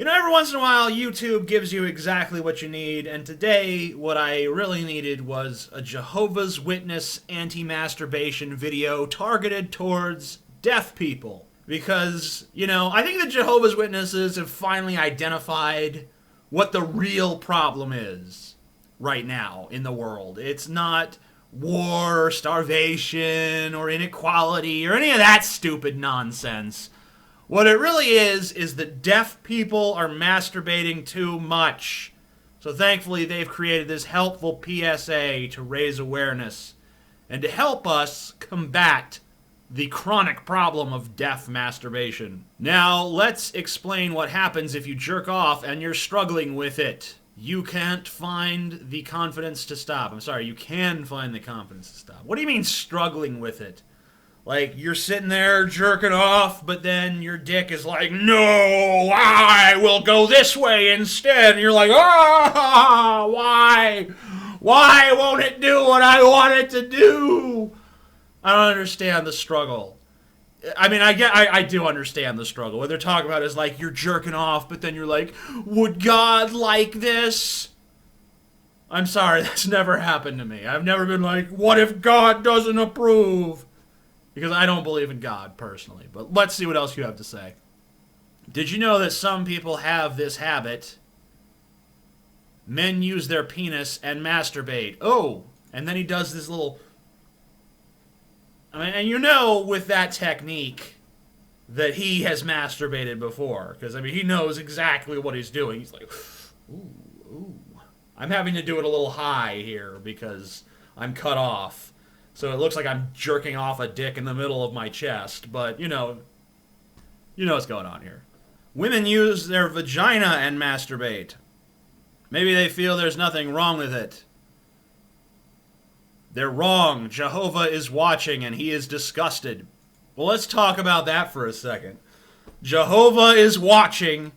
You know, every once in a while, YouTube gives you exactly what you need, and today, what I really needed was a Jehovah's Witness anti-masturbation video targeted towards deaf people. Because, you know, I think the Jehovah's Witnesses have finally identified what the real problem is right now in the world. It's not war, or starvation, or inequality, or any of that stupid nonsense. What it really is that deaf people are masturbating too much. So thankfully they've created this helpful PSA to raise awareness and to help us combat the chronic problem of deaf masturbation. Now, let's explain what happens if you jerk off and you're struggling with it. You can't find the confidence to stop. I'm sorry, you can find the confidence to stop. What do you mean struggling with it? Like, you're sitting there jerking off, but then your dick is like, no, I will go this way instead. And you're like, ah, why? Why won't it do what I want it to do? I don't understand the struggle. I mean, I do understand the struggle. What they're talking about is like, you're jerking off, but then you're like, would God like this? I'm sorry, that's never happened to me. I've never been like, what if God doesn't approve? Because I don't believe in God, personally. But let's see what else you have to say. Did you know that some people have this habit? Men use their penis and masturbate. Oh, and then he does this little... I mean, and you know with that technique that he has masturbated before. Because, I mean, he knows exactly what he's doing. He's like, ooh, ooh. I'm having to do it a little high here because I'm cut off. So it looks like I'm jerking off a dick in the middle of my chest. But, you know what's going on here. Women use their vagina and masturbate. Maybe they feel there's nothing wrong with it. They're wrong. Jehovah is watching and he is disgusted. Well, let's talk about that for a second. Jehovah is watching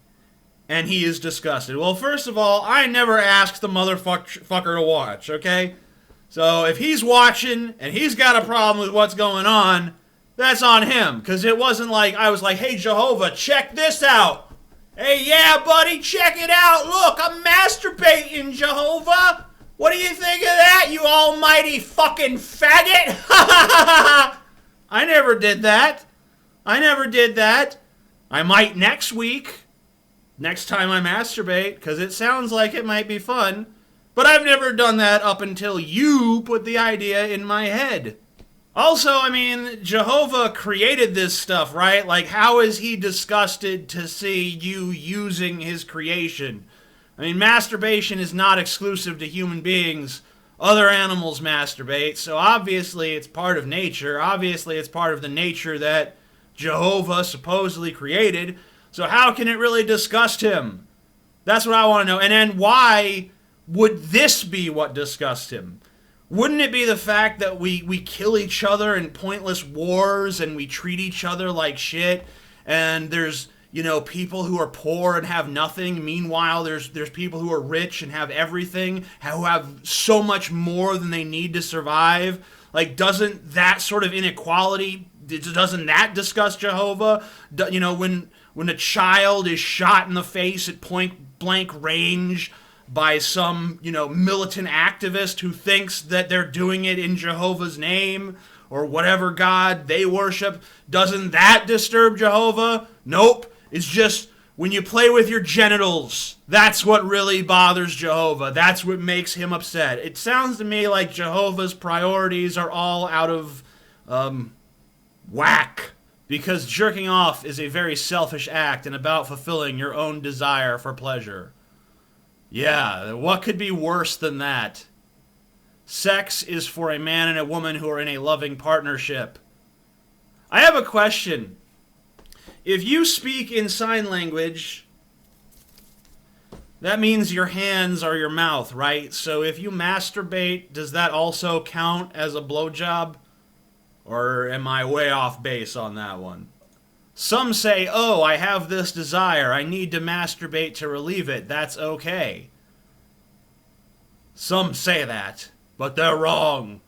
and he is disgusted. Well, first of all, I never asked the motherfucker to watch, okay? So if he's watching and he's got a problem with what's going on, that's on him. Because it wasn't like I was like, hey, Jehovah, check this out. Hey, yeah, buddy, check it out. Look, I'm masturbating, Jehovah. What do you think of that, you almighty fucking faggot? I never did that. I might next week. Next time I masturbate, because it sounds like it might be fun. But I've never done that up until you put the idea in my head. Also, I mean, Jehovah created this stuff, right? Like, how is he disgusted to see you using his creation? I mean, masturbation is not exclusive to human beings. Other animals masturbate, so obviously it's part of nature. Obviously it's part of the nature that Jehovah supposedly created. So how can it really disgust him? That's what I want to know. And then why would this be what disgusts him? Wouldn't it be the fact that we kill each other in pointless wars and we treat each other like shit, and there's, you know, people who are poor and have nothing. Meanwhile, there's people who are rich and have everything, who have so much more than they need to survive. Like, doesn't that sort of inequality, doesn't that disgust Jehovah? You know, when a child is shot in the face at point blank range by some, you know, militant activist who thinks that they're doing it in Jehovah's name or whatever God they worship, doesn't that disturb Jehovah? Nope. It's just when you play with your genitals, that's what really bothers Jehovah. That's what makes him upset. It sounds to me like Jehovah's priorities are all out of whack. Because jerking off is a very selfish act and about fulfilling your own desire for pleasure. Yeah, what could be worse than that? Sex is for a man and a woman who are in a loving partnership. I have a question. If you speak in sign language, that means your hands are your mouth, right? So if you masturbate, does that also count as a blowjob? Or am I way off base on that one? Some say, oh, I have this desire. I need to masturbate to relieve it. That's okay. Some say that, but they're wrong.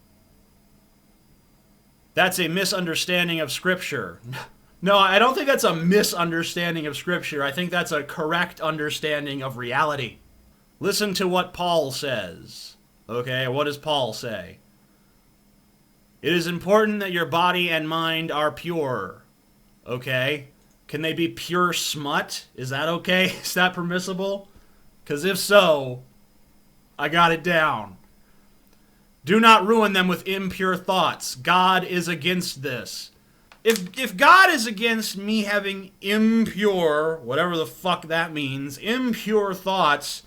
That's a misunderstanding of Scripture. No, I don't think that's a misunderstanding of Scripture. I think that's a correct understanding of reality. Listen to what Paul says. Okay, what does Paul say? It is important that your body and mind are pure. Okay? Can they be pure smut? Is that okay? Is that permissible? Because if so, I got it down. Do not ruin them with impure thoughts. God is against this. If God is against me having impure, whatever the fuck that means, impure thoughts,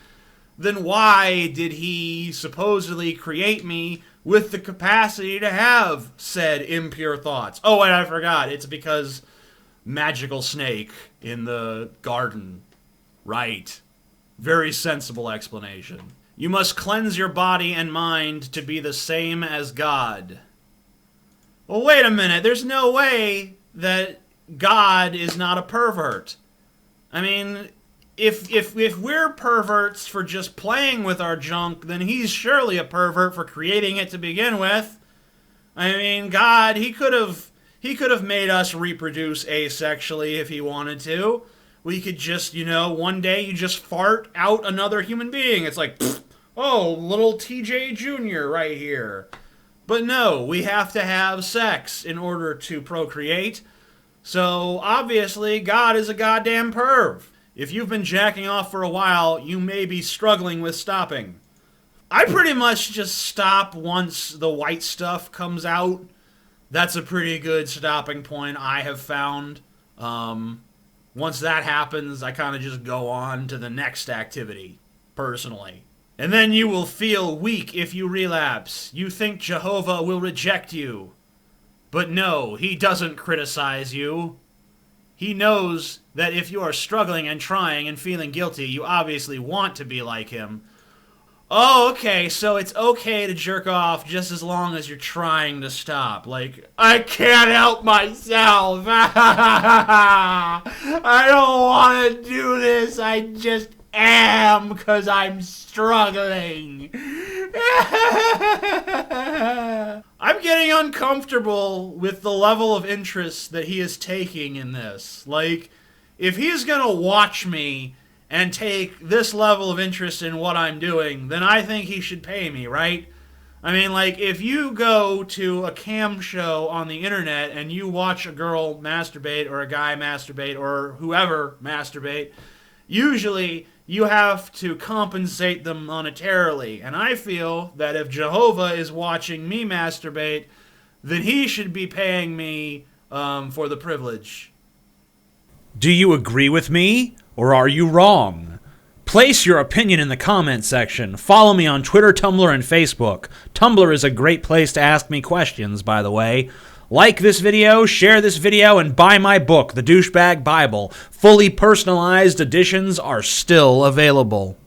then why did he supposedly create me with the capacity to have said impure thoughts? Oh, and I forgot. It's because magical snake in the garden. Right. Very sensible explanation. You must cleanse your body and mind to be the same as God. Well, wait a minute. There's no way that God is not a pervert. I mean, if we're perverts for just playing with our junk, then he's surely a pervert for creating it to begin with. I mean, God, he could have made us reproduce asexually if he wanted to. We could just, one day you just fart out another human being. It's like, pfft, oh, little TJ Jr. right here. But no, we have to have sex in order to procreate. So, obviously, God is a goddamn perv. If you've been jacking off for a while, you may be struggling with stopping. I pretty much just stop once the white stuff comes out. That's a pretty good stopping point, I have found. Once that happens, I kind of just go on to the next activity, personally. And then you will feel weak if you relapse. You think Jehovah will reject you. But no, he doesn't criticize you. He knows that if you are struggling and trying and feeling guilty, you obviously want to be like him. Oh, okay, so it's okay to jerk off just as long as you're trying to stop. Like, I can't help myself. I don't want to do this. I just am because I'm struggling. I'm getting uncomfortable with the level of interest that he is taking in this. Like, if he's gonna watch me and take this level of interest in what I'm doing, then I think he should pay me, right? I mean, like, if you go to a cam show on the internet and you watch a girl masturbate or a guy masturbate or whoever masturbate, usually you have to compensate them monetarily. And I feel that if Jehovah is watching me masturbate, then he should be paying me for the privilege. Do you agree with me, or are you wrong? Place your opinion in the comment section. Follow me on Twitter, Tumblr, and Facebook. Tumblr is a great place to ask me questions, by the way. Like this video, share this video, and buy my book, The Douchebag Bible. Fully personalized editions are still available.